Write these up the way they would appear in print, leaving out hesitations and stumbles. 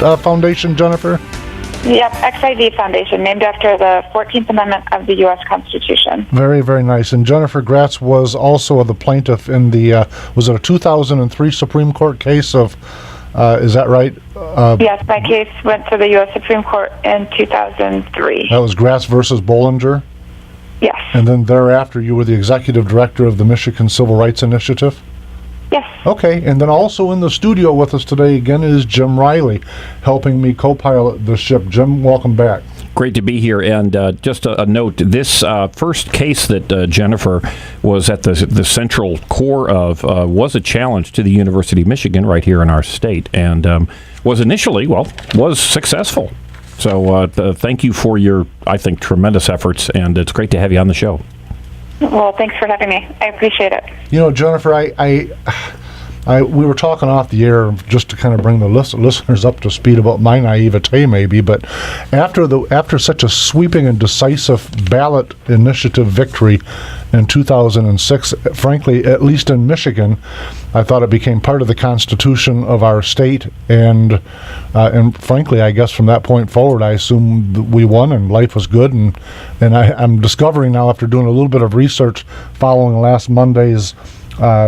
Foundation, Jennifer? Yep, XIV Foundation, named after the 14th Amendment of the U.S. Constitution. Very, very nice. And Jennifer Gratz was also the plaintiff in the, was it a 2003 Supreme Court case of, is that right? Yes, my case went to the U.S. Supreme Court in 2003. That was Gratz versus Bollinger? Yes. And then thereafter, you were the executive director of the Michigan Civil Rights Initiative? Yes. Okay, and then also in the studio with us today again is Jim Riley, helping me co-pilot the ship. Jim, welcome back. Great to be here. And just a note, this first case that Jennifer was at the central core of was a challenge to the University of Michigan right here in our state, and was initially, was successful. So thank you for your, I think, tremendous efforts, and it's great to have you on the show. Well, thanks for having me. I appreciate it. You know, Jennifer, we were talking off the air just to kind of bring the listeners up to speed about my naivete, maybe. But after such a sweeping and decisive ballot initiative victory in 2006, frankly, at least in Michigan, I thought it became part of the Constitution of our state, and frankly, I guess from that point forward, I assumed we won and life was good. And I'm discovering now, after doing a little bit of research following last Monday's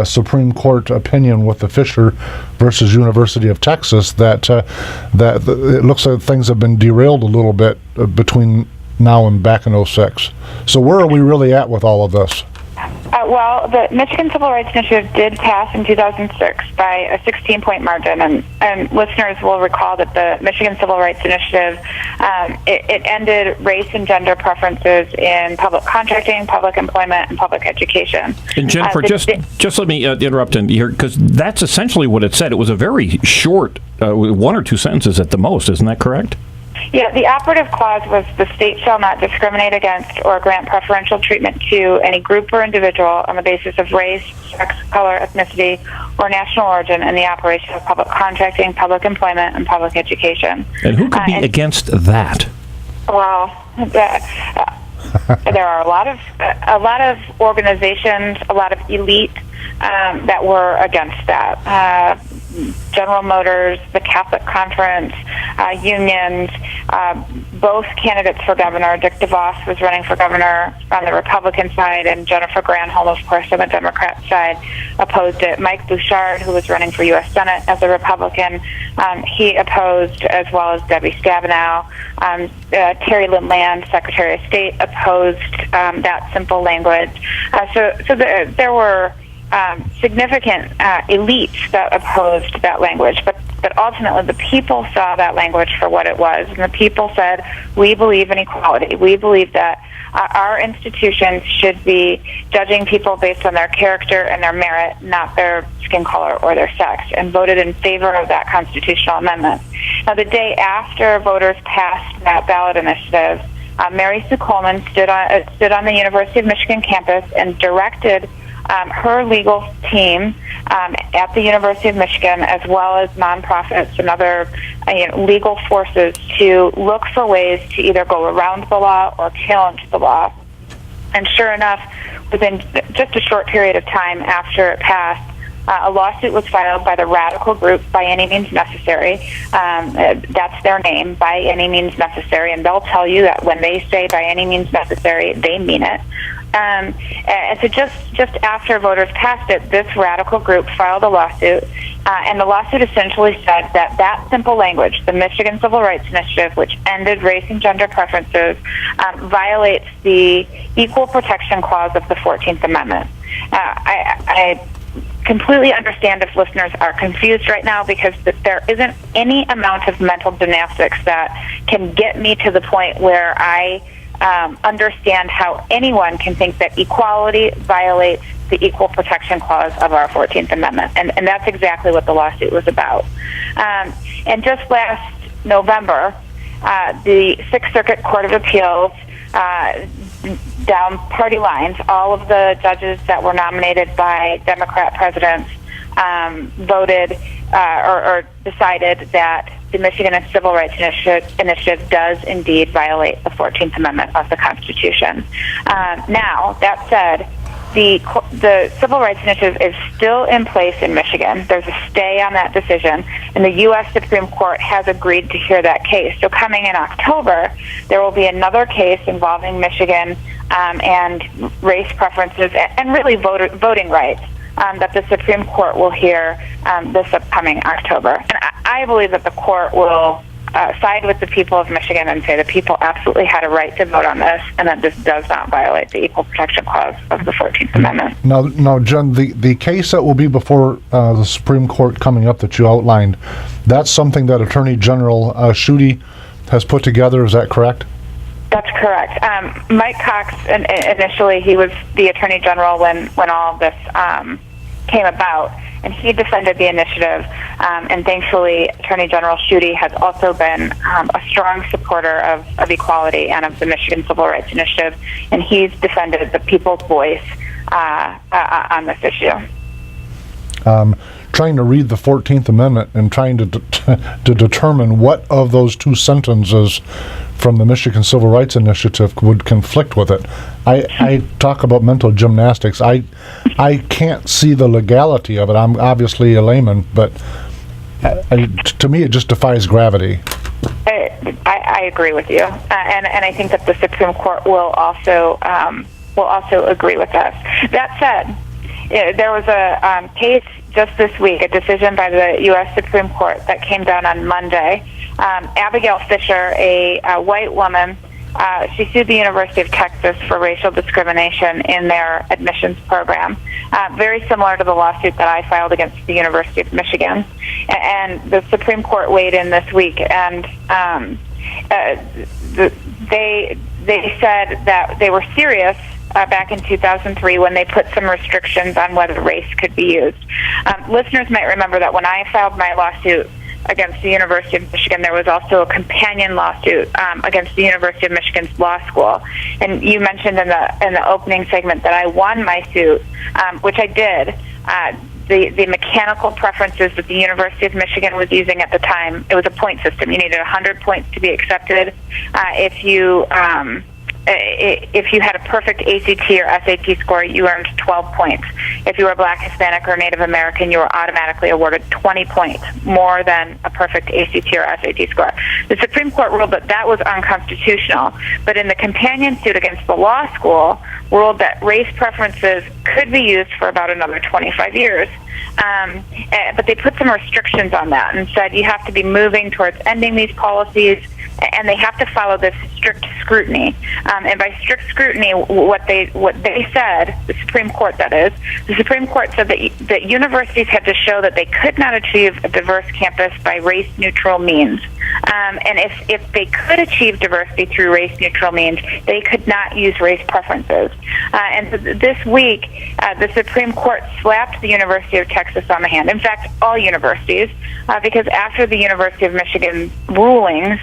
Supreme Court opinion with the Fisher versus University of Texas, that it looks like things have been derailed a little bit between now and back in 06. So where are we really at with all of this? Well, the Michigan Civil Rights Initiative did pass in 2006 by a 16-point margin, and listeners will recall that the Michigan Civil Rights Initiative, it ended race and gender preferences in public contracting, public employment, and public education. And Jennifer, just let me interrupt here, because that's essentially what it said. It was a very short, one or two sentences at the most, isn't that correct? Yeah, the operative clause was the state shall not discriminate against or grant preferential treatment to any group or individual on the basis of race, sex, color, ethnicity, or national origin in the operation of public contracting, public employment, and public education. And who could be against that? Well, there are a lot of organizations, a lot of elite that were against that. General Motors, the Catholic Conference, unions, both candidates for governor. Dick DeVos was running for governor on the Republican side, and Jennifer Granholm, of course, on the Democrat side, opposed it. Mike Bouchard, who was running for U.S. Senate as a Republican, he opposed, as well as Debbie Stabenow. Terry Lynn Land, Secretary of State, opposed that simple language. So there were significant elites that opposed that language, but ultimately the people saw that language for what it was, and the people said, we believe in equality. We believe that our institutions should be judging people based on their character and their merit, not their skin color or their sex, and voted in favor of that constitutional amendment. Now, the day after voters passed that ballot initiative, Mary Sue Coleman stood on the University of Michigan campus and directed her legal team at the University of Michigan, as well as nonprofits and other legal forces, to look for ways to either go around the law or challenge the law. And sure enough, within just a short period of time after it passed, a lawsuit was filed by the radical group By Any Means Necessary. That's their name, By Any Means Necessary, and they'll tell you that when they say by any means necessary, they mean it. And so just after voters passed it, this radical group filed a lawsuit, and the lawsuit essentially said that simple language, the Michigan Civil Rights Initiative, which ended race and gender preferences, violates the Equal Protection Clause of the 14th Amendment. I completely understand if listeners are confused right now, because there isn't any amount of mental gymnastics that can get me to the point where I understand how anyone can think that equality violates the Equal Protection Clause of our 14th Amendment. And that's exactly what the lawsuit was about. And just last November, the Sixth Circuit Court of Appeals, down party lines, all of the judges that were nominated by Democrat presidents voted or decided that the Michigan Civil Rights Initiative does indeed violate the 14th Amendment of the Constitution. Now, that said, the Civil Rights Initiative is still in place in Michigan. There's a stay on that decision, and the U.S. Supreme Court has agreed to hear that case. So coming in October, there will be another case involving Michigan and race preferences and really voting rights that the Supreme Court will hear this upcoming October. And I believe that the court will side with the people of Michigan and say the people absolutely had a right to vote on this, and that this does not violate the Equal Protection Clause of the 14th Amendment. Now, Jen, the case that will be before the Supreme Court coming up that you outlined, that's something that Attorney General Schuette has put together. Is that correct? That's correct. Mike Cox, initially, he was the Attorney General when all of this came about, and he defended the initiative, and thankfully Attorney General Schuette has also been a strong supporter of equality and of the Michigan Civil Rights Initiative, and he's defended the people's voice on this issue. Trying to read the 14th Amendment and trying to determine what of those two sentences from the Michigan Civil Rights Initiative would conflict with it. I talk about mental gymnastics. I can't see the legality of it. I'm obviously a layman, but to me it just defies gravity. I agree with you, and I think that the Supreme Court will also agree with us. That said, there was a case just this week, a decision by the U.S. Supreme Court that came down on Monday. Abigail Fisher, a white woman, she sued the University of Texas for racial discrimination in their admissions program, very similar to the lawsuit that I filed against the University of Michigan. And the Supreme Court weighed in this week, and they said that they were serious back in 2003 when they put some restrictions on whether race could be used. Listeners might remember that when I filed my lawsuit against the University of Michigan, there was also a companion lawsuit against the University of Michigan's law school. And you mentioned in the opening segment that I won my suit, which I did. The mechanical preferences that the University of Michigan was using at the time, it was a point system. You needed 100 points to be accepted. If you had a perfect ACT or SAT score, you earned 12 points. If you were Black, Hispanic, or Native American, you were automatically awarded 20 points, more than a perfect ACT or SAT score. The Supreme Court ruled that that was unconstitutional, but in the companion suit against the law school, ruled that race preferences could be used for about another 25 years. But they put some restrictions on that and said you have to be moving towards ending these policies, and they have to follow this strict scrutiny. And by strict scrutiny, what they said, the Supreme Court that is, the Supreme Court said that universities had to show that they could not achieve a diverse campus by race-neutral means. And if they could achieve diversity through race-neutral means, they could not use race preferences. And so this week, the Supreme Court slapped the University of Texas on the hand. In fact, all universities, because after the University of Michigan rulings,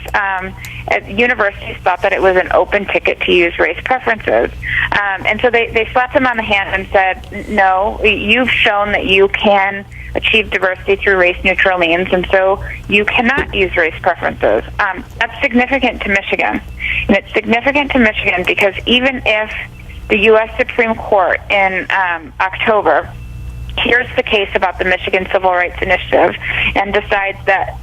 universities thought that it was an open ticket to use race preferences. And so they slapped them on the hand and said, no, you've shown that you can achieve diversity through race-neutral means, and so you cannot use race preferences. That's significant to Michigan. And it's significant to Michigan because even if the U.S. Supreme Court in October hears the case about the Michigan Civil Rights Initiative and decides that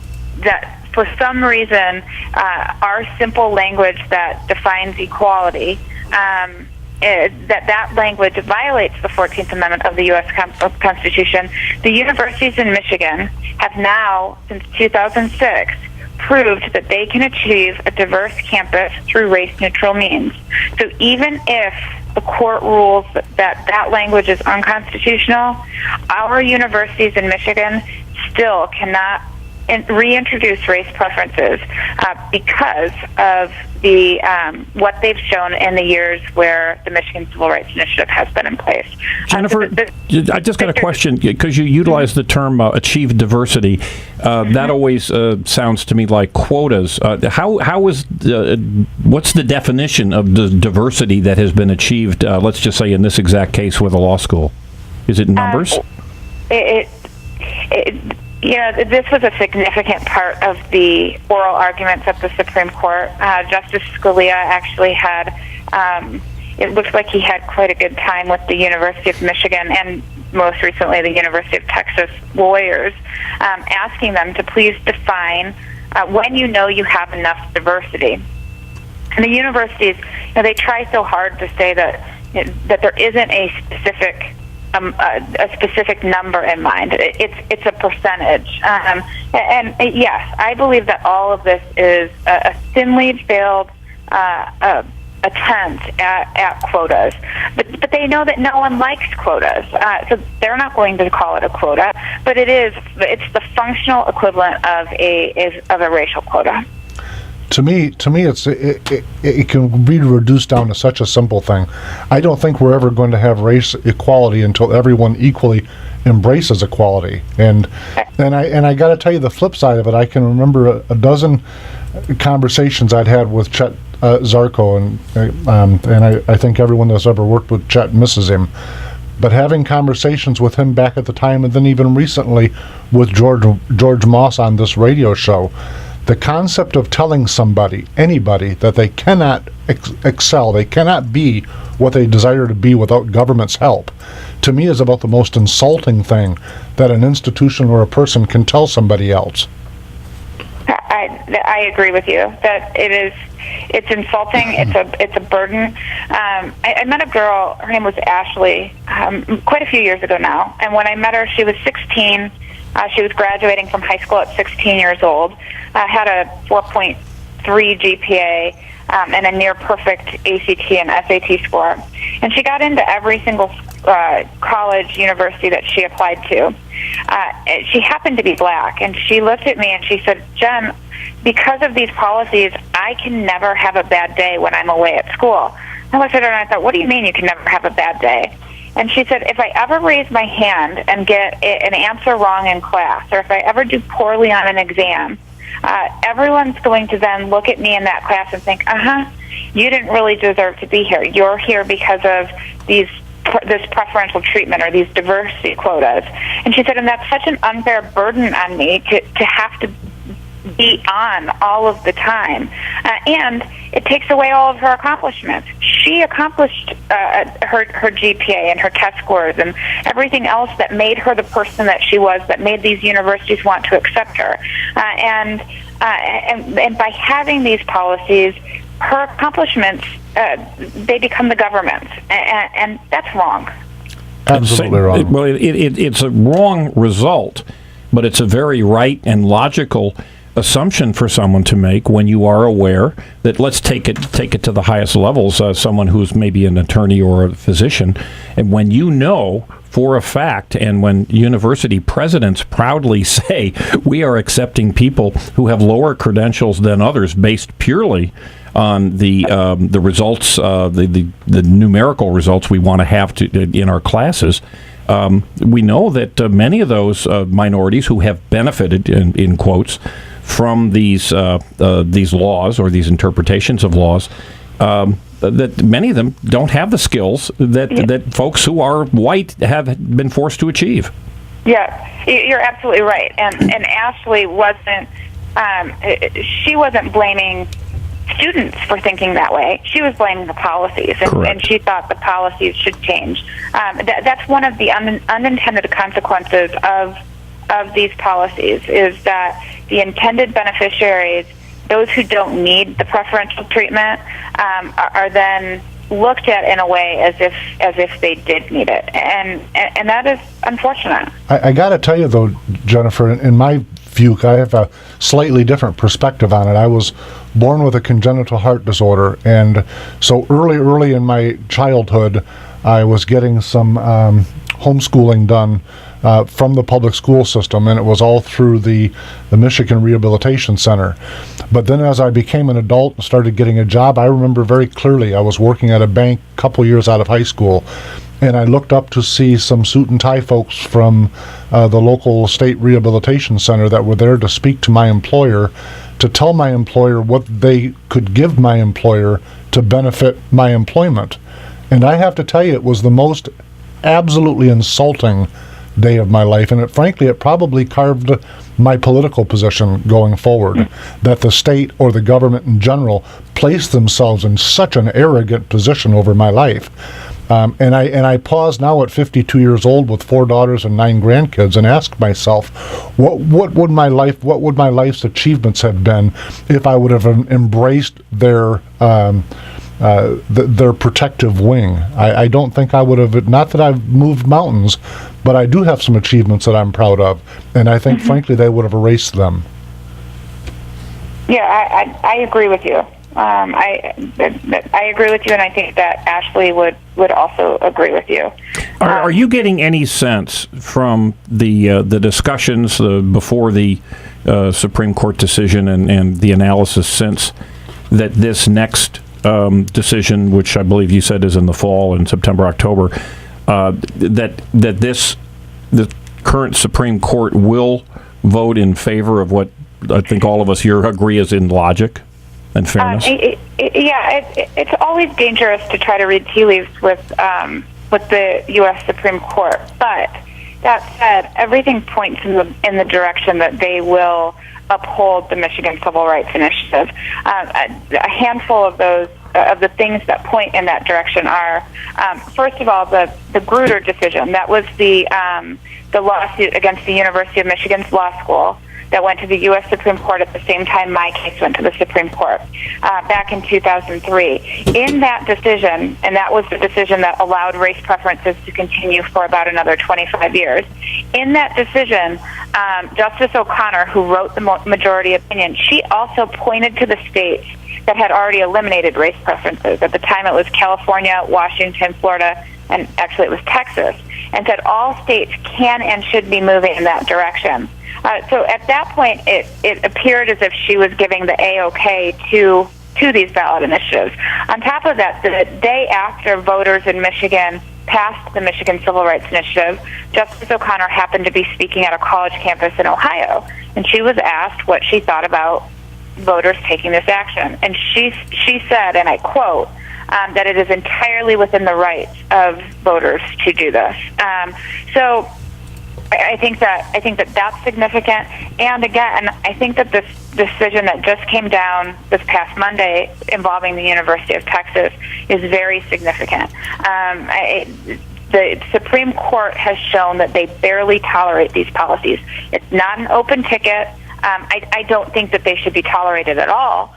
for some reason our simple language that defines equality, that language violates the 14th Amendment of the U.S. Constitution, the universities in Michigan have now, since 2006, proved that they can achieve a diverse campus through race-neutral means. So even if the court rules that language is unconstitutional, our universities in Michigan still cannot reintroduce race preferences because of the what they've shown in the years where the Michigan Civil Rights Initiative has been in place. Jennifer, I just got a question because you utilize the term achieve diversity. That always sounds to me like quotas. How is what's the definition of the diversity that has been achieved? Let's just say in this exact case with a law school, is it numbers? This was a significant part of the oral arguments at the Supreme Court. Justice Scalia actually had it looks like he had quite a good time with the University of Michigan and most recently the University of Texas lawyers, asking them to please define when you know you have enough diversity. And the universities, they try so hard to say that there isn't a specific number in mind. It's a percentage. And yes, I believe that all of this is a thinly veiled attempt at quotas. But they know that no one likes quotas, so they're not going to call it a quota. But it's the functional equivalent of a racial quota. To me, it can be reduced down to such a simple thing. I don't think we're ever going to have race equality until everyone equally embraces equality. And I got to tell you the flip side of it. I can remember a dozen conversations I'd had with Chet Zarko, and I think everyone that's ever worked with Chet misses him. But having conversations with him back at the time, and then even recently with George Moss on this radio show. The concept of telling anybody, that they cannot excel, they cannot be what they desire to be without government's help, to me is about the most insulting thing that an institution or a person can tell somebody else. I agree with you that it's insulting. It's a burden. I met a girl. Her name was Ashley. Quite a few years ago now. And when I met her, she was 16. She was graduating from high school at 16 years old. Had a 4.3 GPA and a near perfect ACT and SAT score. And she got into every single college, university that she applied to. She happened to be black, and she looked at me and she said, "Jen, because of these policies, I can never have a bad day when I'm away at school." I looked at her and I thought, "What do you mean you can never have a bad day?" And she said, "If I ever raise my hand and get an answer wrong in class, or if I ever do poorly on an exam, everyone's going to then look at me in that class and think, you didn't really deserve to be here. You're here because of this preferential treatment or these diversity quotas." And she said, and that's such an unfair burden on me to have to be on all of the time. And it takes away all of her accomplishments. She accomplished her GPA and her test scores and everything else that made her the person that she was, that made these universities want to accept her. And by having these policies, her accomplishments, they become the government's. And that's wrong. Absolutely wrong. Well, it's a wrong result, but it's a very right and logical assumption for someone to make when you are aware that, let's take it to the highest levels, someone who's maybe an attorney or a physician, and when you know for a fact, and when university presidents proudly say we are accepting people who have lower credentials than others based purely on the results, the numerical results we want to have in our classes. We know that many of those minorities who have benefited, in quotes, from these laws or these interpretations of laws, that many of them don't have the skills that folks who are white have been forced to achieve. Yeah, you're absolutely right. And Ashley wasn't blaming students for thinking that way. She was blaming the policies, and she thought the policies should change. That's one of the unintended consequences of these policies, is that the intended beneficiaries, those who don't need the preferential treatment, are then looked at in a way as if they did need it, and that is unfortunate. I got to tell you though, Jennifer, in my view, I have a slightly different perspective on it. I was born with a congenital heart disorder, and so early in my childhood, I was getting some homeschooling done from the public school system, and it was all through the Michigan Rehabilitation Center. But then as I became an adult and started getting a job, I remember very clearly I was working at a bank a couple years out of high school, and I looked up to see some suit and tie folks from the local state rehabilitation center that were there to speak to my employer, to tell my employer what they could give my employer to benefit my employment. And I have to tell you, it was the most absolutely insulting day of my life, and frankly, it probably carved my political position going forward, that the state or the government in general placed themselves in such an arrogant position over my life. And I pause now at 52 years old with 4 daughters and 9 grandkids and ask myself, what would my life's achievements have been if I would have embraced their protective wing? I don't think I would have. Not that I've moved mountains, but I do have some achievements that I'm proud of, and I think, frankly, they would have erased them. Yeah, I agree with you. I agree with you, and I think that Ashley would also agree with you. Are you getting any sense from the discussions before the Supreme Court decision and the analysis since that this next decision, which I believe you said is in the fall, in September, October, that the current Supreme Court will vote in favor of what I think all of us here agree is in logic and fairness? It's always dangerous to try to read tea leaves with the U.S. Supreme Court. But that said, everything points in the direction that they will uphold the Michigan Civil Rights Initiative. A handful of those of the things that point in that direction are, first of all, the Grutter decision. That was the lawsuit against the University of Michigan's law school that went to the U.S. Supreme Court at the same time my case went to the Supreme Court back in 2003. In that decision, and that was the decision that allowed race preferences to continue for about another 25 years, in that decision, Justice O'Connor, who wrote the majority opinion, she also pointed to the states that had already eliminated race preferences. At the time it was California, Washington, Florida, and actually it was Texas, and said all states can and should be moving in that direction. So at that point, it appeared as if she was giving the A-OK to these ballot initiatives. On top of that, the day after voters in Michigan passed the Michigan Civil Rights Initiative, Justice O'Connor happened to be speaking at a college campus in Ohio, and she was asked what she thought about voters taking this action. And she said, and I quote, that it is entirely within the rights of voters to do this. So I think that that's significant. And again, I think that this decision that just came down this past Monday involving the University of Texas is very significant. The Supreme Court has shown that they barely tolerate these policies. It's not an open ticket. I don't think that they should be tolerated at all.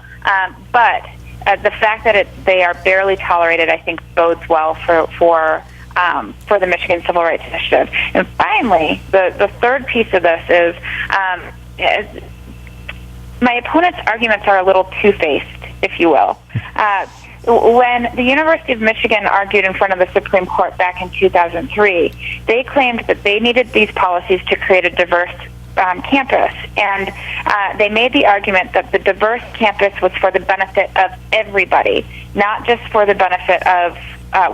But the fact that they are barely tolerated, I think, bodes well for the Michigan Civil Rights Initiative. And finally, the third piece of this is my opponent's arguments are a little two-faced, if you will. When the University of Michigan argued in front of the Supreme Court back in 2003, they claimed that they needed these policies to create a diverse campus, and they made the argument that the diverse campus was for the benefit of everybody, not just for the benefit of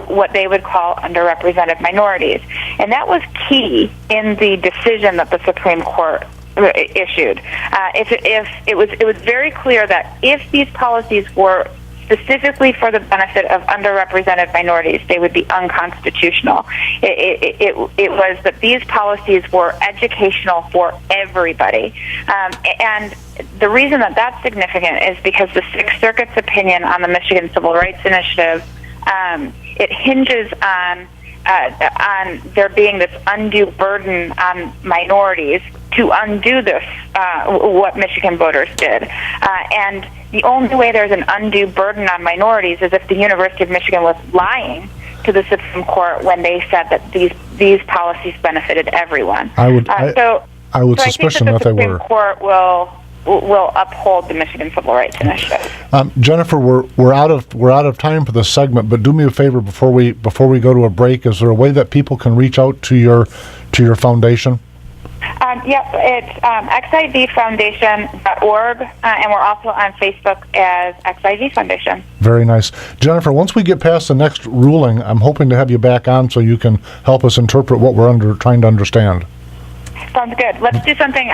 what they would call underrepresented minorities. And that was key in the decision that the Supreme Court issued. It was very clear that if these policies were specifically for the benefit of underrepresented minorities, they would be unconstitutional. It was that these policies were educational for everybody. And the reason that that's significant is because the Sixth Circuit's opinion on the Michigan Civil Rights Initiative, it hinges on there being this undue burden on minorities to undo this, what Michigan voters did. And the only way there's an undue burden on minorities is if the University of Michigan was lying to the Supreme Court when they said that these policies benefited everyone. I would suspicion that they were. The Supreme Court will uphold the Michigan Civil Rights Initiative. Jennifer, we're out of time for this segment, but do me a favor before we go to a break. Is there a way that people can reach out to your foundation? Yep, it's xivfoundation.org, and we're also on Facebook as XIV Foundation. Very nice. Jennifer, once we get past the next ruling, I'm hoping to have you back on so you can help us interpret what we're trying to understand. Sounds good. Let's do something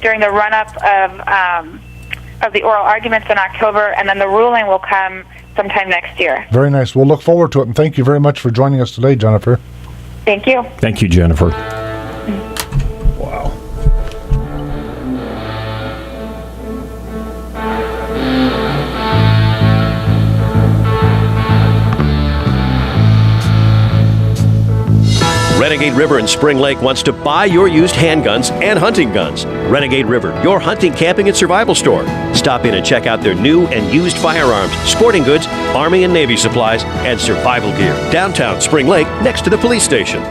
during the run-up of the oral arguments in October, and then the ruling will come sometime next year. Very nice. We'll look forward to it, and thank you very much for joining us today, Jennifer. Thank you. Thank you, Jennifer. Renegade River in Spring Lake wants to buy your used handguns and hunting guns. Renegade River, your hunting, camping, and survival store. Stop in and check out their new and used firearms, sporting goods, Army and Navy supplies, and survival gear. Downtown Spring Lake, next to the police station.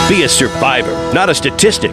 Be a survivor, not a statistic.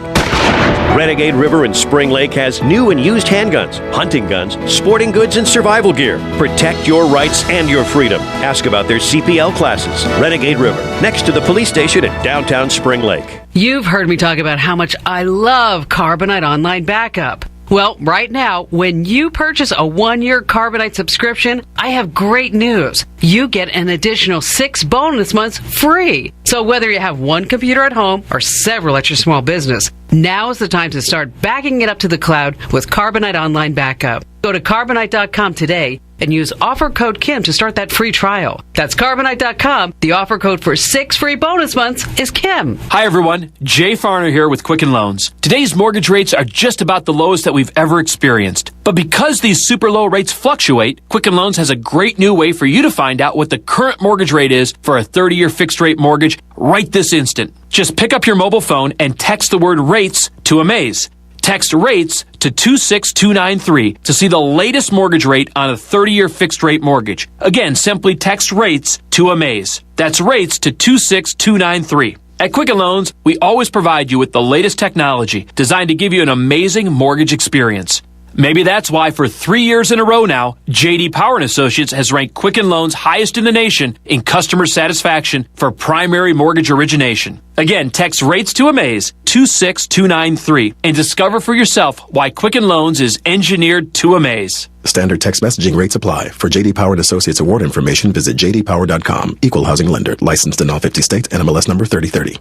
Renegade River in Spring Lake has new and used handguns, hunting guns, sporting goods, and survival gear. Protect your rights and your freedom. Ask about their CPL classes. Renegade River, next to the police station at downtown Spring Lake. You've heard me talk about how much I love Carbonite Online Backup. Well, right now, when you purchase a 1-year Carbonite subscription, I have great news. You get an additional 6 bonus months free. So whether you have one computer at home or several at your small business, now is the time to start backing it up to the cloud with Carbonite Online Backup. Go to Carbonite.com today and use offer code Kim to start that free trial. That's Carbonite.com. The offer code for 6 free bonus months is Kim. Hi, everyone. Jay Farner here with Quicken Loans. Today's mortgage rates are just about the lowest that we've ever experienced. But because these super low rates fluctuate, Quicken Loans has a great new way for you to find out what the current mortgage rate is for a 30-year fixed rate mortgage right this instant. Just pick up your mobile phone and text the word RATES to Amaze. Text RATES to 26293 to see the latest mortgage rate on a 30-year fixed-rate mortgage. Again, simply text RATES to Amaze. That's RATES to 26293. At Quicken Loans, we always provide you with the latest technology designed to give you an amazing mortgage experience. Maybe that's why for 3 years in a row now, J.D. Power & Associates has ranked Quicken Loans highest in the nation in customer satisfaction for primary mortgage origination. Again, text RATES to Amaze 26293 and discover for yourself why Quicken Loans is engineered to amaze. Standard text messaging rates apply. For J.D. Power & Associates award information, visit jdpower.com. Equal housing lender. Licensed in all 50 states. NMLS number 3030.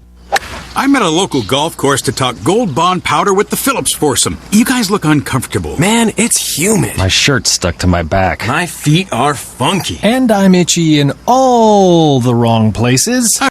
I'm at a local golf course to talk Gold Bond powder with the Phillips foursome. You guys look uncomfortable. Man, it's humid. My shirt's stuck to my back. My feet are funky. And I'm itchy in all the wrong places.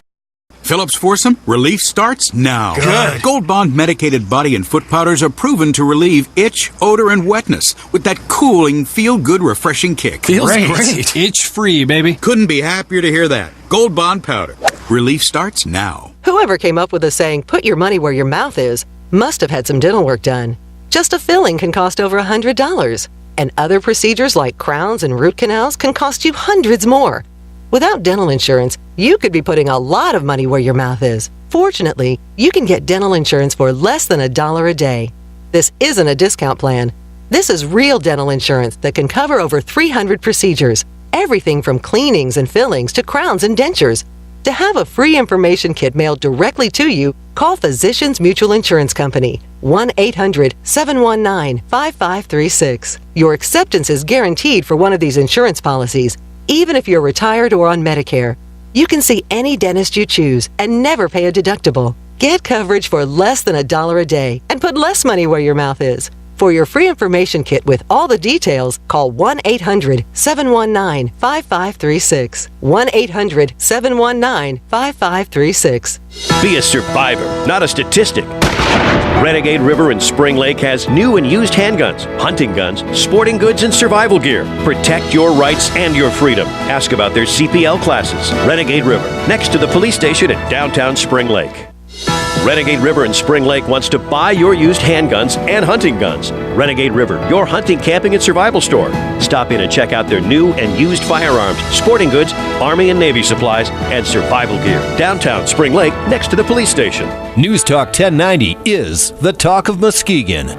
Phillips foursome, relief starts now. Good. Gold Bond medicated body and foot powders are proven to relieve itch, odor, and wetness with that cooling, feel-good, refreshing kick. Feels great. Itch-free, baby. Couldn't be happier to hear that. Gold Bond powder. Relief starts now. Whoever came up with the saying, put your money where your mouth is, must have had some dental work done. Just a filling can cost over $100. And other procedures like crowns and root canals can cost you hundreds more. Without dental insurance, you could be putting a lot of money where your mouth is. Fortunately, you can get dental insurance for less than $1 a day. This isn't a discount plan. This is real dental insurance that can cover over 300 procedures, everything from cleanings and fillings to crowns and dentures. To have a free information kit mailed directly to you, call Physicians Mutual Insurance Company, 1-800-719-5536. Your acceptance is guaranteed for one of these insurance policies, even if you're retired or on Medicare. You can see any dentist you choose and never pay a deductible. Get coverage for less than $1 a day and put less money where your mouth is. For your free information kit with all the details, call 1-800-719-5536. 1-800-719-5536. Be a survivor, not a statistic. Renegade River in Spring Lake has new and used handguns, hunting guns, sporting goods, and survival gear. Protect your rights and your freedom. Ask about their CPL classes. Renegade River, next to the police station at downtown Spring Lake. Renegade River in Spring Lake wants to buy your used handguns and hunting guns. Renegade River, your hunting, camping, and survival store. Stop in and check out their new and used firearms, sporting goods, Army and Navy supplies, and survival gear. Downtown Spring Lake, next to the police station. News Talk 1090 is the talk of Muskegon.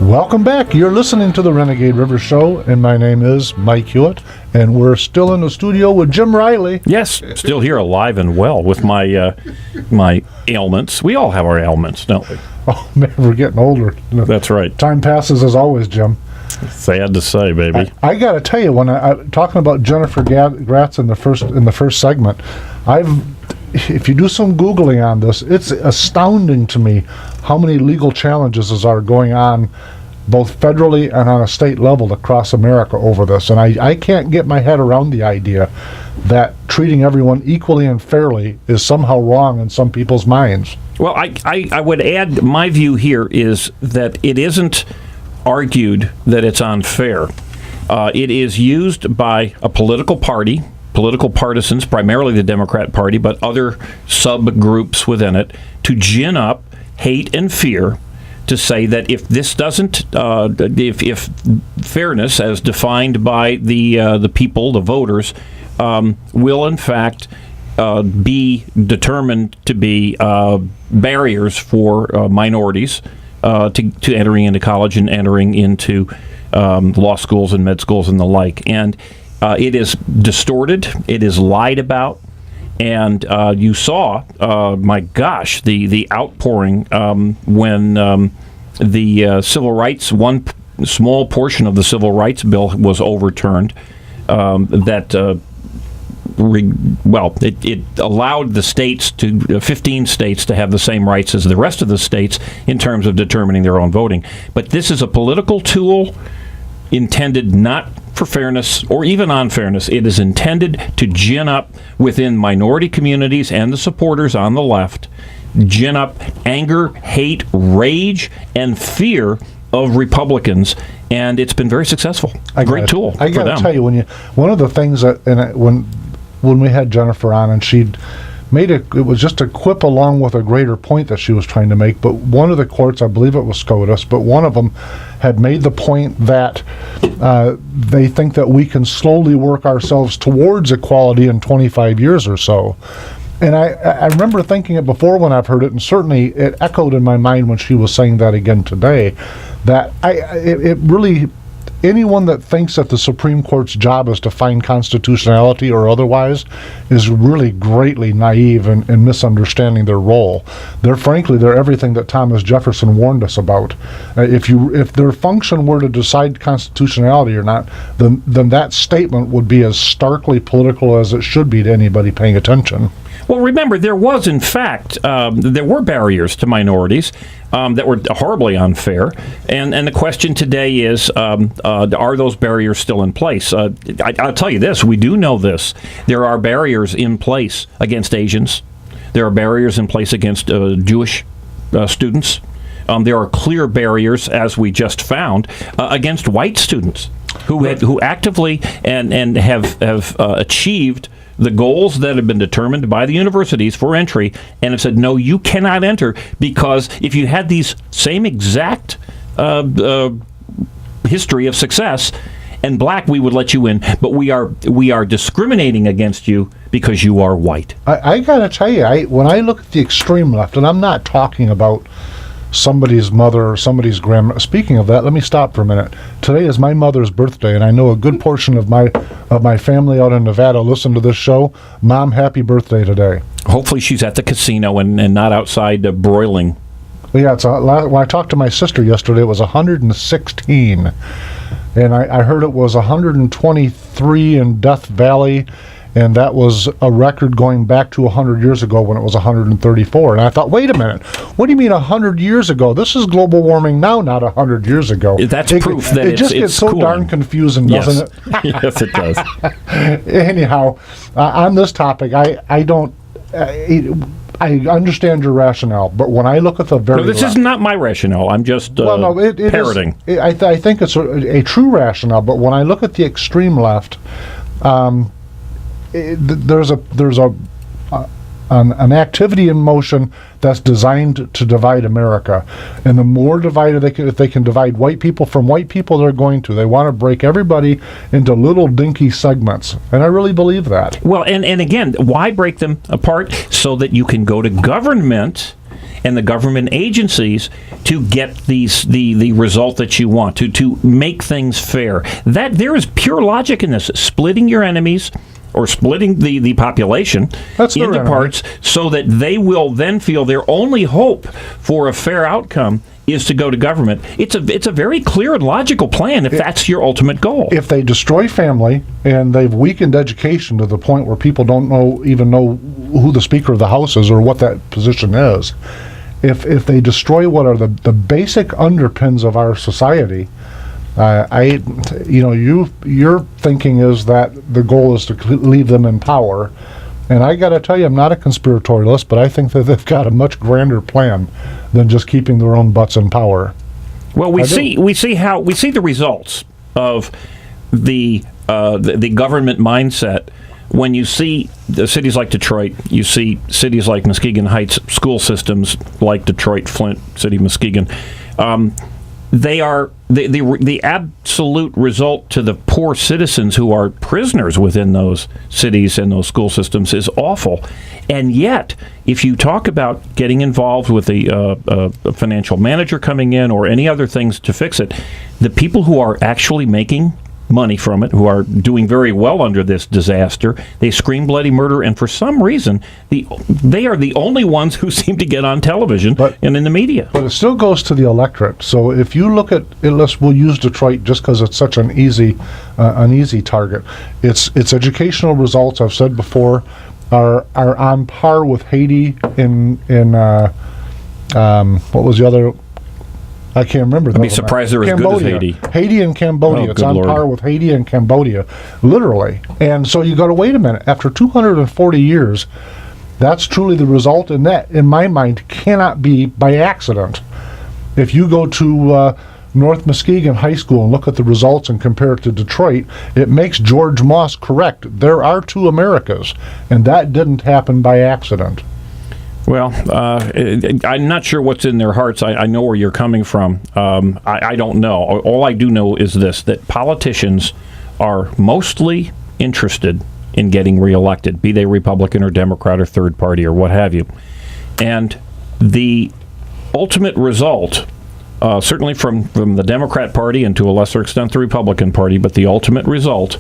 Welcome back. You're listening to the Renegade River Show, and my name is Mike Hewitt, and we're still in the studio with Jim Riley. Yes, still here alive and well with my my ailments. We all have our ailments, don't we? Oh, man, we're getting older. That's right. Time passes as always, Jim. Sad to say, baby. I got to tell you, when I talking about Jennifer Gratz in the first segment, if you do some Googling on this, it's astounding to me how many legal challenges are going on both federally and on a state level across America over this. And I can't get my head around the idea that treating everyone equally and fairly is somehow wrong in some people's minds. Well, I would add, my view here is that it isn't argued that it's unfair. It is used by a political party political partisans, primarily the Democrat Party, but other subgroups within it, to gin up hate and fear, to say that if this doesn't, if fairness, as defined by the people, the voters, will in fact be determined to be barriers for minorities to entering into college and entering into law schools and med schools and the like. And it is distorted. It is lied about. And you saw, my gosh, the outpouring when the civil rights, one small portion of the civil rights bill was overturned. It allowed the states 15 states to have the same rights as the rest of the states in terms of determining their own voting. But this is a political tool intended not for fairness or even unfairness. It is intended to gin up within minority communities and the supporters on the left, gin up anger, hate, rage, and fear of Republicans, and it's been very successful. A great tool for them. I got to tell you, one of the things that, when we had Jennifer on, and she'd made it was just a quip along with a greater point that she was trying to make, but one of the courts, I believe it was SCOTUS, but one of them had made the point that they think that we can slowly work ourselves towards equality in 25 years or so. And I remember thinking it before when I've heard it, and certainly it echoed in my mind when she was saying that again today, that it really, anyone that thinks that the Supreme Court's job is to find constitutionality or otherwise is really greatly naive and misunderstanding their role. They're everything that Thomas Jefferson warned us about. If their function were to decide constitutionality or not, then that statement would be as starkly political as it should be to anybody paying attention. Well, remember, there was, in fact, there were barriers to minorities that were horribly unfair. And the question today is, are those barriers still in place? I'll tell you this. We do know this. There are barriers in place against Asians. There are barriers in place against Jewish students. There are clear barriers, as we just found, against white students who actively and have achieved the goals that have been determined by the universities for entry, and have said, no, you cannot enter, because if you had these same exact history of success and black, we would let you in, but we are discriminating against you because you are white. I gotta tell you, when I look at the extreme left, and I'm not talking about somebody's mother or somebody's grandma. Speaking of that, let me stop for a minute. Today is my mother's birthday, and I know a good portion of my family out in Nevada listen to this show. Mom, happy birthday today. Hopefully she's at the casino and not outside broiling. Yeah, when I talked to my sister yesterday, it was 116. And I heard it was 123 in Death Valley, and that was a record going back to 100 years ago when it was 134. And I thought, wait a minute, what do you mean 100 years ago? This is global warming now, not 100 years ago. That's proof that it just gets so cooling. Darn confusing, doesn't it? Yes, it does. Anyhow, on this topic, I don't... I understand your rationale, but when I look at the very this is not my rationale. I'm just parroting. I think it's a true rationale, but when I look at the extreme left, there's an activity in motion that's designed to divide America, and the more divided if they can divide white people from white people, they're going to. They want to break everybody into little dinky segments, and I really believe that. Well, and again, why break them apart? So that you can go to government and the government agencies to get the result that you want, to make things fair. That there is pure logic in this. Splitting your enemies, or splitting the population into parts, so that they will then feel their only hope for a fair outcome is to go to government. It's a very clear and logical plan if that's your ultimate goal. If they destroy family and they've weakened education to the point where people don't even know who the Speaker of the House is or what that position is, if they destroy what are the basic underpins of our society, your thinking is that the goal is to leave them in power, and I got to tell you, I'm not a conspiratorialist, but I think that they've got a much grander plan than just keeping their own butts in power. Well, we see the results of the government mindset when you see the cities like Detroit, you see cities like Muskegon Heights, school systems like Detroit, Flint, City, Muskegon, they are the absolute result to the poor citizens who are prisoners within those cities and those school systems is awful. And yet, if you talk about getting involved with a financial manager coming in or any other things to fix it, the people who are actually making money from it, who are doing very well under this disaster, they scream bloody murder, and for some reason, they are the only ones who seem to get on television and in the media. But it still goes to the electorate. So if you look at, we'll use Detroit just because it's such an easy target. Its educational results, I've said before, are on par with Haiti in what was the other? I can't remember. I'd be surprised they're as good as Haiti. Haiti and Cambodia. It's on par with Haiti and Cambodia, literally. And so you got to wait a minute. After 240 years, that's truly the result, and that, in my mind, cannot be by accident. If you go to North Muskegon High School and look at the results and compare it to Detroit, it makes George Moss correct. There are two Americas, and that didn't happen by accident. Well, I'm not sure what's in their hearts. I know where you're coming from. I don't know. All I do know is this, that politicians are mostly interested in getting reelected, be they Republican or Democrat or third party or what have you. And the ultimate result, certainly from the Democrat Party and to a lesser extent the Republican Party, but the ultimate result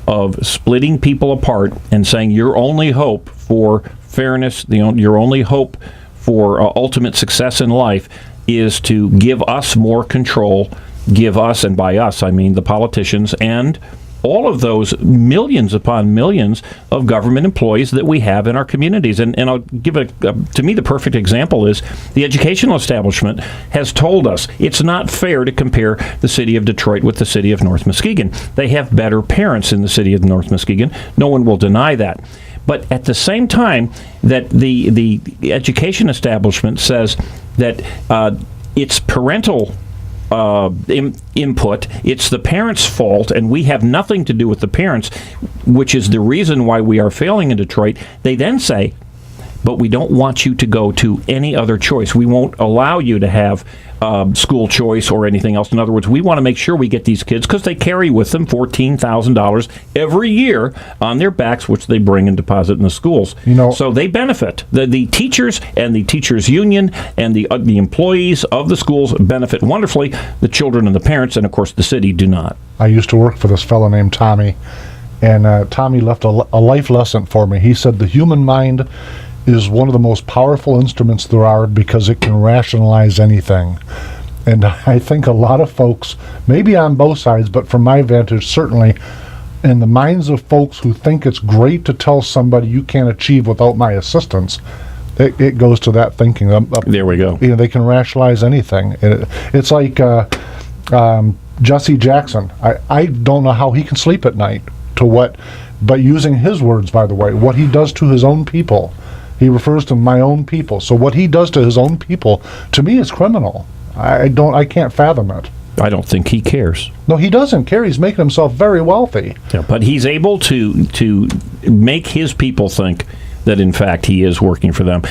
of splitting people apart and saying your only hope for fairness, your only hope for ultimate success in life is to give us more control, give us, and by us I mean the politicians and all of those millions upon millions of government employees that we have in our communities. And I'll give to me the perfect example is the educational establishment has told us it's not fair to compare the city of Detroit with the city of North Muskegon. They have better parents in the city of North Muskegon. No one will deny that. But at the same time that the education establishment says that it's parental input, it's the parents' fault, and we have nothing to do with the parents, which is the reason why we are failing in Detroit, they then say, but we don't want you to go to any other choice. We won't allow you to have school choice or anything else. In other words, we want to make sure we get these kids, because they carry with them $14,000 every year on their backs, which they bring and deposit in the schools. So they benefit. The teachers and the teachers' union and the employees of the schools benefit wonderfully. The children and the parents, and of course the city, do not. I used to work for this fellow named Tommy, and Tommy left a life lesson for me. He said the human mind is one of the most powerful instruments there are because it can rationalize anything. And I think a lot of folks, maybe on both sides, but from my vantage, certainly in the minds of folks who think it's great to tell somebody you can't achieve without my assistance, it goes to that thinking. There we go. They can rationalize anything. It's like Jesse Jackson. I don't know how he can sleep at night but using his words, by the way, what he does to his own people. He refers to my own people. So what he does to his own people, to me, is criminal. I can't fathom it. I don't think he cares. No, he doesn't care. He's making himself very wealthy. Yeah, but he's able to make his people think that, in fact, he is working for them.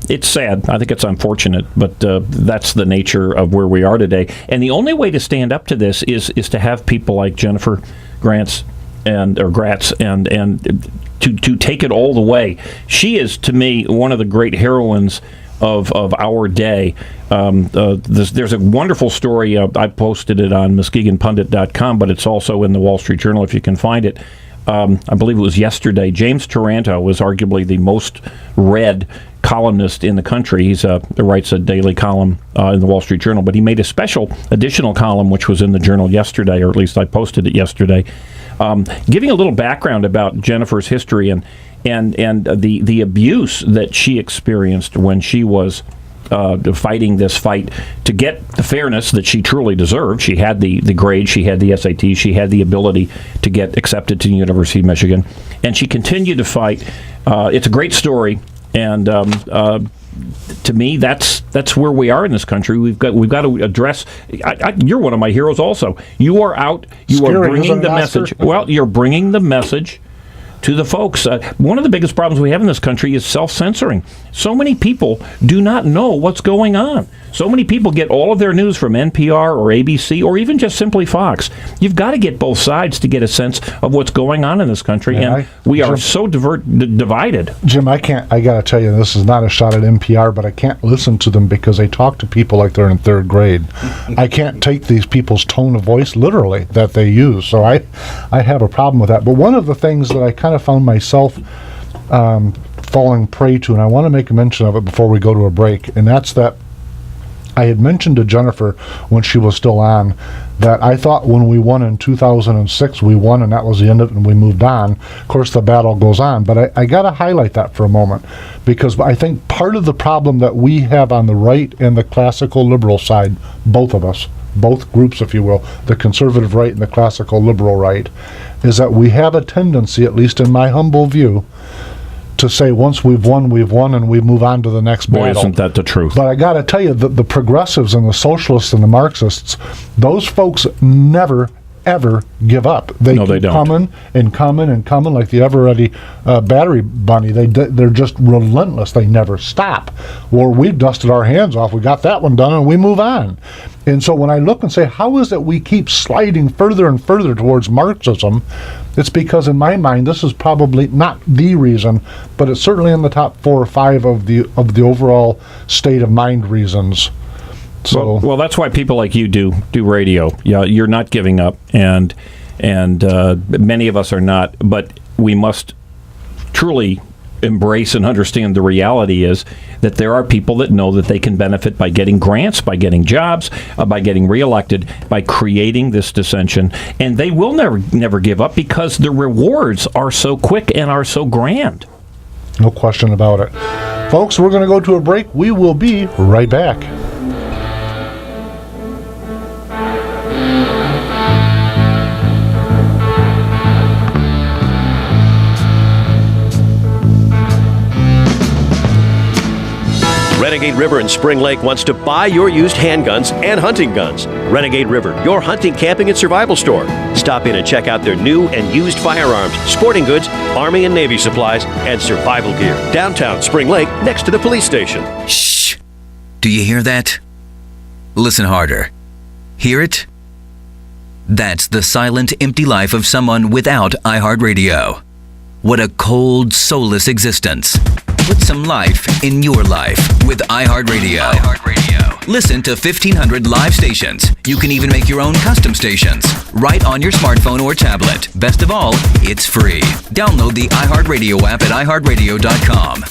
It's sad. I think it's unfortunate, but that's the nature of where we are today. And the only way to stand up to this is to have people like Jennifer Gratz and to take it all the way. She is, to me, one of the great heroines of our day. There's a wonderful story. I posted it on MuskegonPundit.com, but it's also in the Wall Street Journal if you can find it. I believe it was yesterday. James Taranto was arguably the most read columnist in the country. He writes a daily column in the Wall Street Journal, but he made a special additional column which was in the Journal yesterday, or at least I posted it yesterday, giving a little background about Jennifer's history and the abuse that she experienced when she was fighting this fight to get the fairness that she truly deserved. She had the grade, she had the SAT, she had the ability to get accepted to the University of Michigan, and she continued to fight. It's a great story, and to me, that's where we are in this country. We've got to address. You're one of my heroes, also. You are out. You are bringing the message. Well, you're bringing the message to the folks. One of the biggest problems we have in this country is self-censoring. So many people do not know what's going on. So many people get all of their news from NPR or ABC or even just simply Fox. You've got to get both sides to get a sense of what's going on in this country, and we are so divided. Jim, I got to tell you, this is not a shot at NPR, but I can't listen to them because they talk to people like they're in third grade. I can't take these people's tone of voice literally that they use, so I have a problem with that. But one of the things that I kind of found myself falling prey to, and I want to make a mention of it before we go to a break, and that's that I had mentioned to Jennifer when she was still on that I thought when we won in 2006, we won and that was the end of it and we moved on. Of course, the battle goes on, but I got to highlight that for a moment because I think part of the problem that we have on the right and the classical liberal side, both of us, both groups, if you will, the conservative right and the classical liberal right, is that we have a tendency, at least in my humble view, to say once we've won, and we move on to the next battle. Boy, isn't that the truth? But I got to tell you, the progressives and the socialists and the Marxists, those folks never, ever give up. They keep coming and coming and coming like the ever-ready battery bunny. They're just relentless. They never stop. Well, we've dusted our hands off. We got that one done, and we move on. And so when I look and say, how is it we keep sliding further and further towards Marxism, it's because in my mind, this is probably not the reason, but it's certainly in the top 4 or 5 of the overall state of mind reasons. So well, that's why people like you do radio. Yeah, you're not giving up, and many of us are not. But we must truly embrace and understand the reality is that there are people that know that they can benefit by getting grants, by getting jobs, by getting reelected, by creating this dissension, and they will never give up because the rewards are so quick and are so grand. No question about it. Folks, we're going to go to a break. We will be right back. Renegade River in Spring Lake wants to buy your used handguns and hunting guns. Renegade River, your hunting, camping, and survival store. Stop in and check out their new and used firearms, sporting goods, Army and Navy supplies, and survival gear. Downtown Spring Lake, next to the police station. Shh! Do you hear that? Listen harder. Hear it? That's the silent, empty life of someone without iHeartRadio. What a cold, soulless existence. Put some life in your life with iHeartRadio. Listen to 1,500 live stations. You can even make your own custom stations right on your smartphone or tablet. Best of all, it's free. Download the iHeartRadio app at iHeartRadio.com.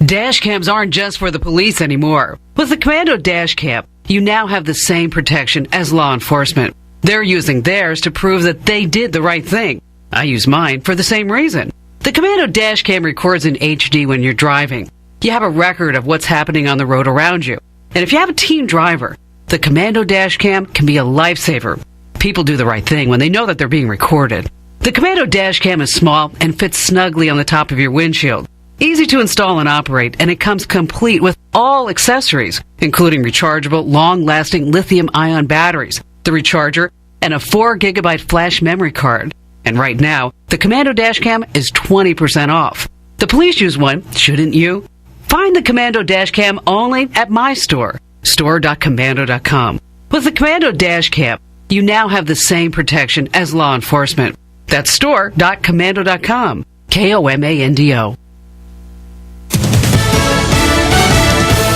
Dash cams aren't just for the police anymore. With the Commando Dash Cam, you now have the same protection as law enforcement. They're using theirs to prove that they did the right thing. I use mine for the same reason. The Commando Dash Cam records in HD when you're driving. You have a record of what's happening on the road around you. And if you have a teen driver, the Commando Dash Cam can be a lifesaver. People do the right thing when they know that they're being recorded. The Commando Dash Cam is small and fits snugly on the top of your windshield. Easy to install and operate, and it comes complete with all accessories, including rechargeable, long-lasting lithium-ion batteries, the recharger, and a 4GB flash memory card. And right now, the Commando Dash Cam is 20% off. The police use one, shouldn't you? Find the Commando Dash Cam only at my store, store.commando.com. With the Commando Dash Cam, you now have the same protection as law enforcement. That's store.commando.com. KOMANDO.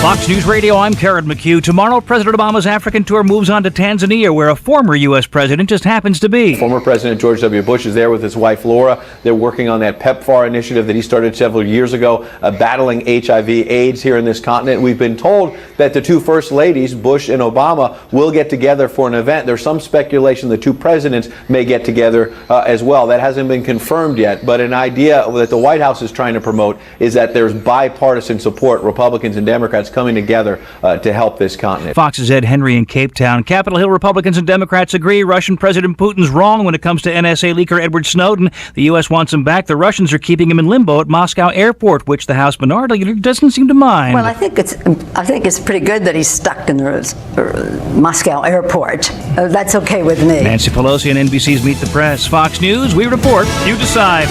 Fox News Radio, I'm Karen McHugh. Tomorrow, President Obama's African tour moves on to Tanzania, where a former U.S. president just happens to be. Former President George W. Bush is there with his wife, Laura. They're working on that PEPFAR initiative that he started several years ago, battling HIV/AIDS here in this continent. We've been told that the two first ladies, Bush and Obama, will get together for an event. There's some speculation the two presidents may get together as well. That hasn't been confirmed yet, but an idea that the White House is trying to promote is that there's bipartisan support, Republicans and Democrats coming together to help this continent. Fox's Ed Henry in Cape Town. Capitol Hill Republicans and Democrats agree Russian President Putin's wrong when it comes to NSA leaker Edward Snowden. The U.S. wants him back. The Russians are keeping him in limbo at Moscow airport, which the House Minority Leader doesn't seem to mind. Well, I think it's pretty good that he's stuck in the Moscow airport. That's okay with me. Nancy Pelosi and NBC's Meet the Press. Fox News, we report, you decide.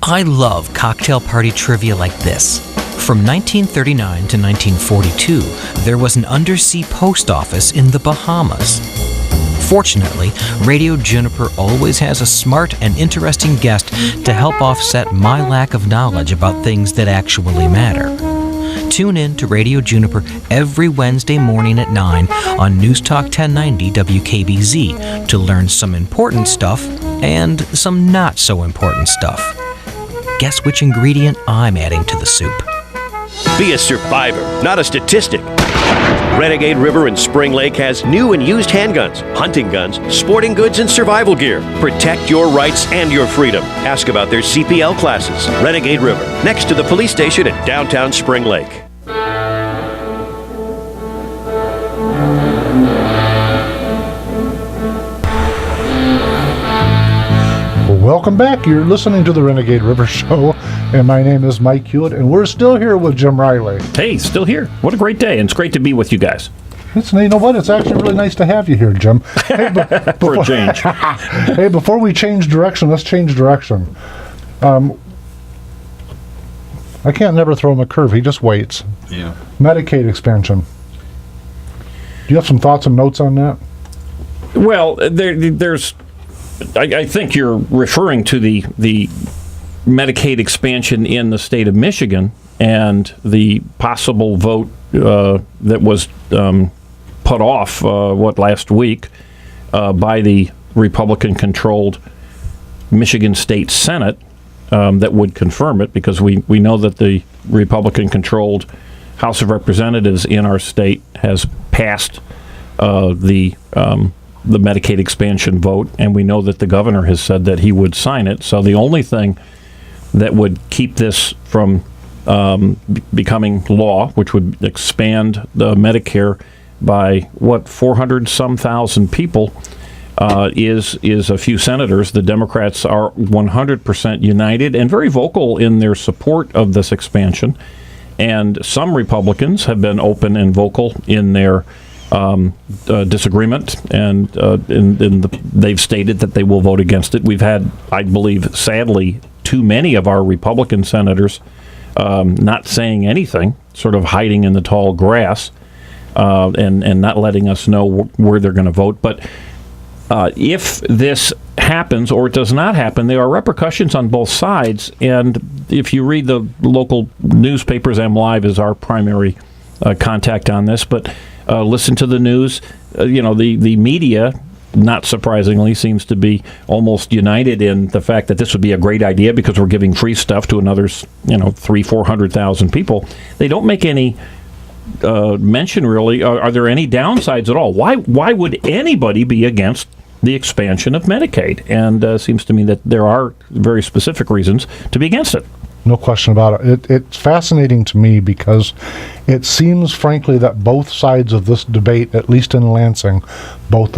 I love cocktail party trivia like this. From 1939 to 1942, there was an undersea post office in the Bahamas. Fortunately, Radio Juniper always has a smart and interesting guest to help offset my lack of knowledge about things that actually matter. Tune in to Radio Juniper every Wednesday morning at 9 on News Talk 1090 WKBZ to learn some important stuff and some not so important stuff. Guess which ingredient I'm adding to the soup? Be a survivor, not a statistic. Renegade River in Spring Lake has new and used handguns, hunting guns, sporting goods, and survival gear. Protect your rights and your freedom. Ask about their CPL classes. Renegade River, next to the police station in downtown Spring Lake. Welcome back. You're listening to the Renegade River Show, and my name is Mike Hewitt, and we're still here with Jim Riley. Hey, still here. What a great day, and it's great to be with you guys. You know what? It's actually really nice to have you here, Jim. Hey, For a change. Hey, before we change direction, let's change direction. I can't never throw him a curve. He just waits. Yeah. Medicaid expansion. Do you have some thoughts and notes on that? Well, there's... I think you're referring to the Medicaid expansion in the state of Michigan and the possible vote that was put off, last week by the Republican-controlled Michigan State Senate that would confirm it, because we know that the Republican-controlled House of Representatives in our state has passed the Medicaid expansion vote, and we know that the governor has said that he would sign it. So the only thing that would keep this from becoming law, which would expand the Medicare by 400-some thousand people, is a few senators. The Democrats are 100% united and very vocal in their support of this expansion, and some Republicans have been open and vocal in their disagreement, and they've stated that they will vote against it. We've had, I believe, sadly, too many of our Republican senators not saying anything, sort of hiding in the tall grass, and not letting us know where they're going to vote. But if this happens or it does not happen, there are repercussions on both sides. And if you read the local newspapers, MLive is our primary contact on this, but listen to the news. The media, not surprisingly, seems to be almost united in the fact that this would be a great idea because we're giving free stuff to another, 300,000-400,000 people. They don't make any mention, really. Are there any downsides at all? Why would anybody be against the expansion of Medicaid? And seems to me that there are very specific reasons to be against it. No question about it. It's fascinating to me because it seems, frankly, that both sides of this debate, at least in Lansing, both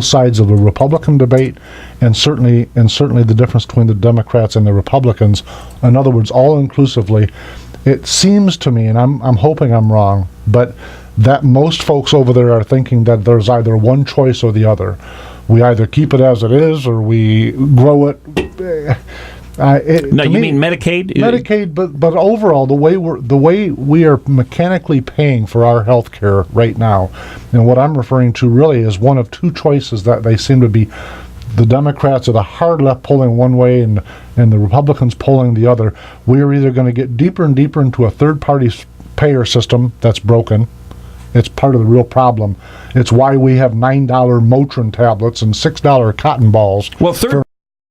sides of the Republican debate, and certainly the difference between the Democrats and the Republicans, in other words, all inclusively, it seems to me, and I'm hoping I'm wrong, but that most folks over there are thinking that there's either one choice or the other. We either keep it as it is or we grow it. Mean Medicaid? Medicaid, but overall, the way we are mechanically paying for our health care right now, and what I'm referring to really is one of two choices that they seem to be. The Democrats are the hard left pulling one way, and the Republicans pulling the other. We are either going to get deeper and deeper into a third-party payer system that's broken. It's part of the real problem. It's why we have $9 Motrin tablets and $6 cotton balls. Well,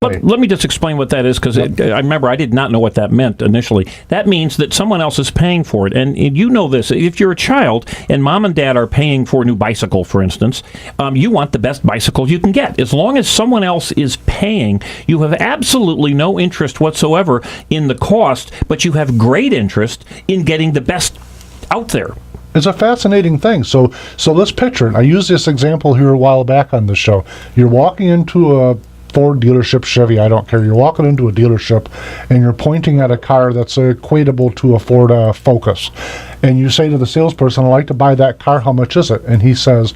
Let me just explain what that is, because I remember I did not know what that meant initially. That means that someone else is paying for it. And you know this. If you're a child and mom and dad are paying for a new bicycle, for instance, you want the best bicycle you can get. As long as someone else is paying, you have absolutely no interest whatsoever in the cost, but you have great interest in getting the best out there. It's a fascinating thing. So let's picture it. I used this example here a while back on the show. You're walking into a Ford dealership, Chevy, I don't care. You're walking into a dealership and you're pointing at a car that's equatable to a Ford Focus. And you say to the salesperson, I'd like to buy that car. How much is it? And he says,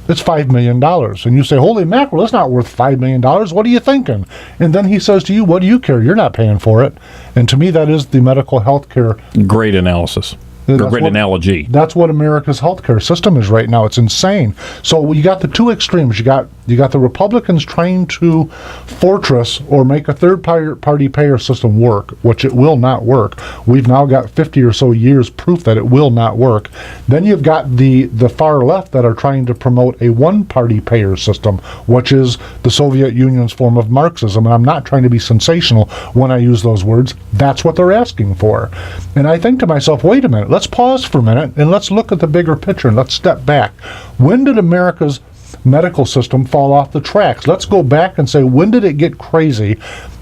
it's $5 million. And you say, holy mackerel, it's not worth $5 million. What are you thinking? And then he says to you, what do you care? You're not paying for it. And to me, that is the medical health care. Great analysis. Great analogy. That's what America's healthcare system is right now. It's insane. So you got the two extremes. You got the Republicans trying to fortress or make a third-party payer system work, which it will not work. We've now got 50 or so years proof that it will not work. Then you've got the far left that are trying to promote a one-party payer system, which is the Soviet Union's form of Marxism. And I'm not trying to be sensational when I use those words. That's what they're asking for. And I think to myself, wait a minute. Let's pause for a minute and let's look at the bigger picture and let's step back. When did America's medical system fall off the tracks? Let's go back and say, when did it get crazy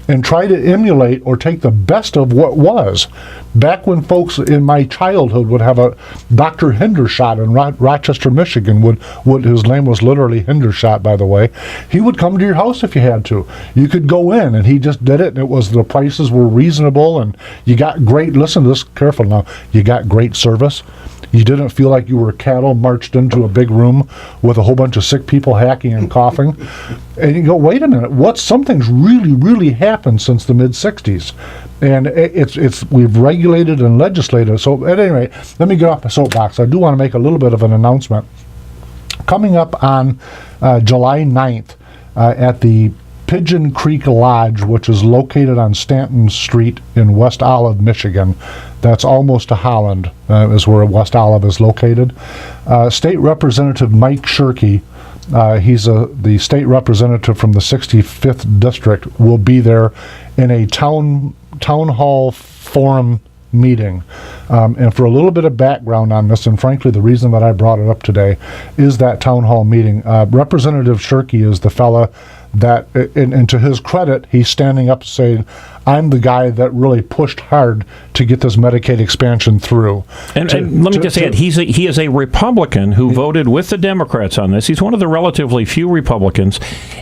and try to emulate or take the best of what was? Back when folks in my childhood would have a Dr. Hendershot in Rochester, Michigan, his name was literally Hendershot, by the way. He would come to your house if you had to. You could go in and he just did it, and the prices were reasonable, and you got great, listen to this, careful now, you got great service. You didn't feel like you were cattle marched into a big room with a whole bunch of sick people hacking and coughing. And you go, wait a minute, something's really, really happened since the mid-'60s. And we've regulated and legislated. So at any rate, let me get off my soapbox. I do want to make a little bit of an announcement. Coming up on July 9th at the Pigeon Creek Lodge, which is located on Stanton Street in West Olive, Michigan. That's almost to Holland, is where West Olive is located. State Representative Mike Shirkey, he's the state representative from the 65th District, will be there in a town hall forum meeting. And for a little bit of background on this, and frankly the reason that I brought it up today is that town hall meeting. Representative Shirkey is the fella that, and to his credit, he's standing up saying, I'm the guy that really pushed hard to get this Medicaid expansion through. And let me just add, he is a Republican who voted with the Democrats on this. He's one of the relatively few Republicans.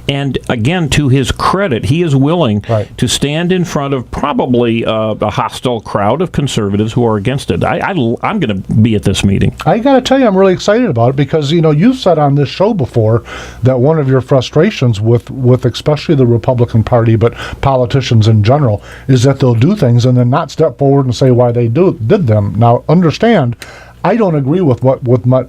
And again, to his credit, he is willing to stand in front of probably a hostile crowd of conservatives who are against it. I'm going to be at this meeting. I got to tell you, I'm really excited about it because, you've said on this show before that one of your frustrations with especially the Republican Party, but politicians in general, is that they'll do things and then not step forward and say why they did them. Now, understand, I don't agree with what Mike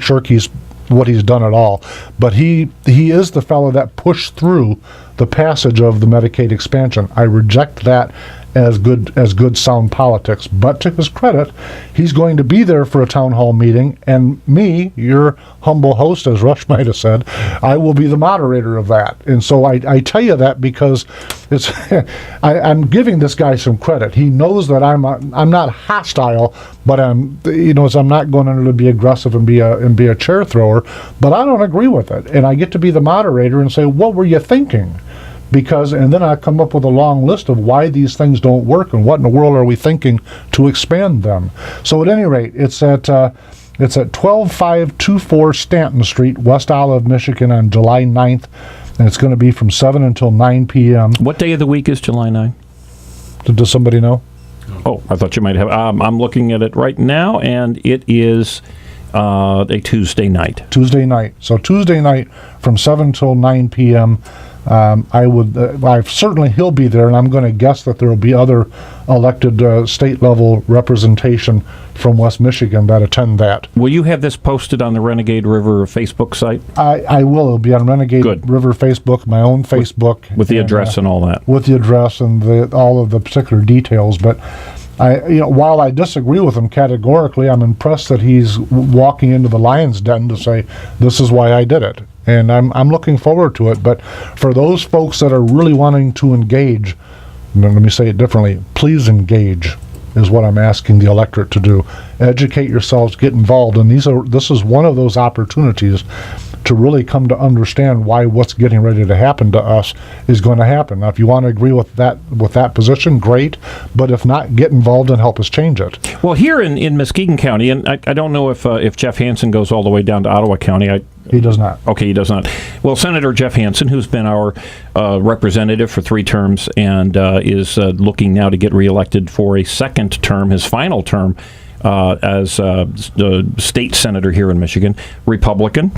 Shirkey's what he's done at all, but he is the fellow that pushed through the passage of the Medicaid expansion. I reject that as good sound politics, but to his credit, he's going to be there for a town hall meeting, and me, your humble host, as Rush might have said, I will be the moderator of that. And so I tell you that because it's I'm giving this guy some credit. He knows that I'm not hostile, but I'm not going to be aggressive and be a chair thrower, but I don't agree with it, and I get to be the moderator and say, what were you thinking? And then I come up with a long list of why these things don't work and what in the world are we thinking to expand them. So at any rate, it's at 12524 Stanton Street, West Olive, Michigan on July 9th, and it's going to be from 7 until 9 p.m. What day of the week is July 9th? Does somebody know? Oh, I thought you might have. I'm looking at it right now, and it is a Tuesday night. Tuesday night. So Tuesday night from 7 till 9 p.m., certainly he'll be there, and I'm going to guess that there will be other elected state-level representation from West Michigan that attend that. Will you have this posted on the Renegade River Facebook site? I will. It'll be on Renegade River Facebook, my own Facebook. With the address and all that. With the address and all of the particular details, but while I disagree with him categorically, I'm impressed that he's walking into the lion's den to say, this is why I did it. And I'm looking forward to it. But for those folks that are really wanting to engage, let me say it differently, please engage is what I'm asking the electorate to do. Educate yourselves, get involved, and this is one of those opportunities to really come to understand why what's getting ready to happen to us is going to happen. Now, if you want to agree with that position, great, but if not, get involved and help us change it. Well, here in Muskegon County, and I don't know if Jeff Hansen goes all the way down to Ottawa County. He does not. Okay, he does not. Well, Senator Jeff Hansen, who's been our representative for 3 terms and is looking now to get reelected for a second term, his final term as state senator here in Michigan, Republican.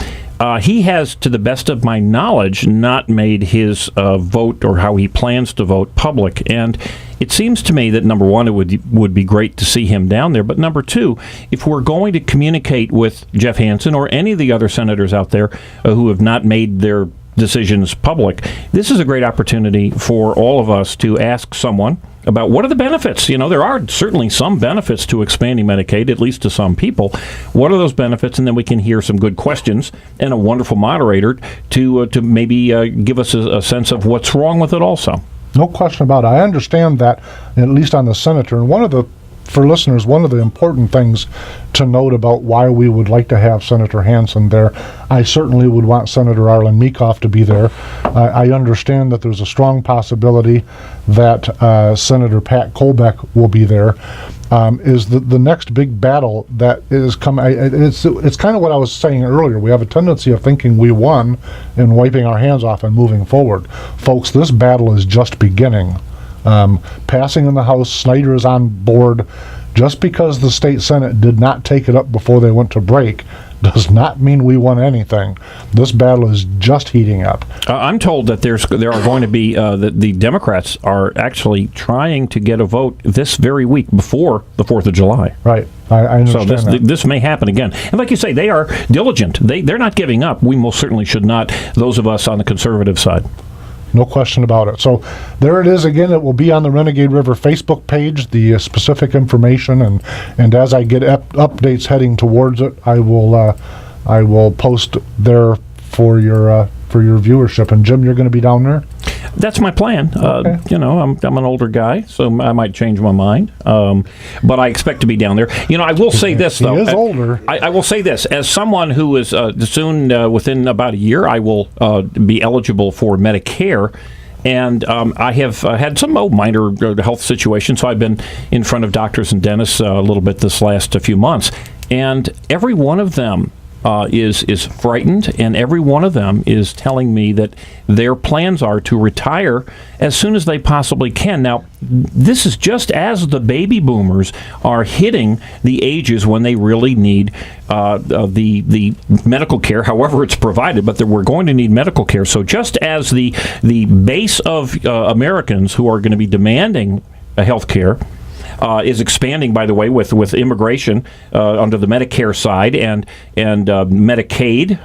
He has, to the best of my knowledge, not made his vote or how he plans to vote public. And it seems to me that, number one, it would be great to see him down there. But number two, if we're going to communicate with Jeff Hansen or any of the other senators out there who have not made their decisions public, this is a great opportunity for all of us to ask someone about what are the benefits. You know, there are certainly some benefits to expanding Medicaid, at least to some people. What are those benefits? And then we can hear some good questions and a wonderful moderator to maybe give us a sense of what's wrong with it also. No question about it. I understand that, at least on the senator. And for listeners, one of the important things to note about why we would like to have Senator Hansen there, I certainly would want Senator Arlen Meekhoff to be there. I understand that there's a strong possibility that Senator Pat Colbeck will be there. Is the next big battle that is coming? It's kind of what I was saying earlier. We have a tendency of thinking we won and wiping our hands off and moving forward. Folks, this battle is just beginning. Passing in the House, Snyder is on board. Just because the state Senate did not take it up before they went to break does not mean we won anything. This battle is just heating up. I'm told that there are going to be the Democrats are actually trying to get a vote this very week before the 4th of July. Right. I understand so this may happen again. And like you say, they are diligent. They're not giving up. We most certainly should not, those of us on the conservative side. No question about it. So there it is again. It will be on the Renegade River Facebook page, the specific information, and as I get updates heading towards it, I will post there for your viewership. And Jim, you're going to be down there? That's my plan. Okay. You know, I'm an older guy, so I might change my mind. But I expect to be down there. You know, I will say this, though. He is older. I will say this. As someone who is soon, within about a year, I will be eligible for Medicare. And I have had some minor health situations, so I've been in front of doctors and dentists a little bit this last few months. And every one of them is frightened, and every one of them is telling me that their plans are to retire as soon as they possibly can. Now, this is just as the baby boomers are hitting the ages when they really need the medical care, however it's provided, but we're going to need medical care. So just as the base of Americans who are going to be demanding health care is expanding, by the way, with immigration under the Medicare side and Medicaid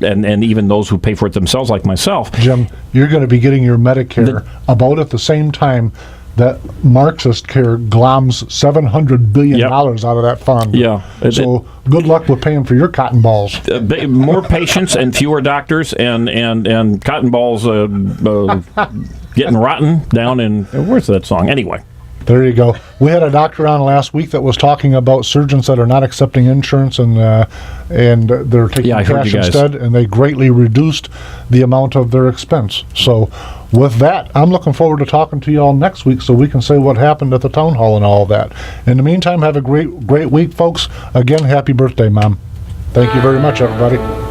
and even those who pay for it themselves, like myself. Jim, you're going to be getting your Medicare about at the same time that Marxist care gloms $700 billion out of that fund. Yeah. So good luck with paying for your cotton balls. More patients and fewer doctors and cotton balls getting rotten down in, where's that song? Anyway. There you go. We had a doctor on last week that was talking about surgeons that are not accepting insurance and they're taking cash instead, and they greatly reduced the amount of their expense. So with that, I'm looking forward to talking to you all next week so we can say what happened at the town hall and all of that. In the meantime, have a great week, folks. Again, happy birthday, Mom. Thank you very much, everybody.